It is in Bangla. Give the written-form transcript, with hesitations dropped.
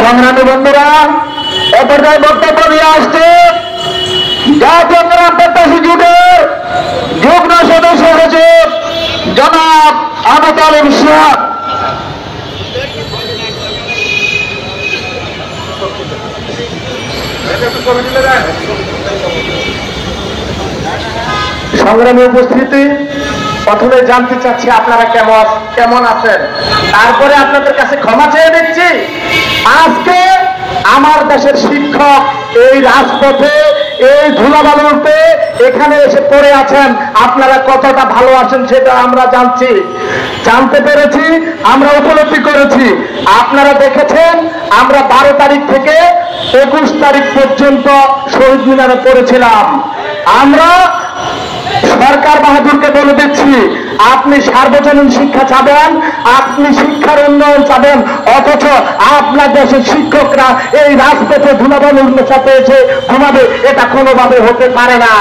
সংগ্রামী বন্ধুরা, এপর্যায়ে বক্তব্য নিয়ে আসছে জাতীয় প্রত্যাশী জোটের যুগ্ম সদস্য সচিব জনাব আবু তালেব শাহ। সংগ্রামী উপস্থিতি, প্রথমে জানতে চাচ্ছি আপনারা কেমন আছেন, তারপরে আপনাদের কাছে ক্ষমা চেয়ে দিচ্ছি। আজকে আমার দেশের শিক্ষক এই রাজপথে এই ধুলাবালুতে এখানে এসে পড়ে আছেন, আপনারা কতটা ভালো আছেন সেটা আমরা জানতে পেরেছি, আমরা উপলব্ধি করেছি। আপনারা দেখেছেন আমরা 12 তারিখ থেকে 21 তারিখ পর্যন্ত শহীদ মিনারে পড়েছিলাম। আমরা সরকার বাহাদুরকে বলে দিচ্ছি, আপনি সার্বজনীন শিক্ষা চাবেন, আপনি শিক্ষার উন্নয়ন চাবেন, অথচ আপনার দেশের শিক্ষকরা এই রাজপথে ধুলাবালুর নেশা পেয়েছে ঘুমাবে, এটা কোনোভাবে হতে পারে না।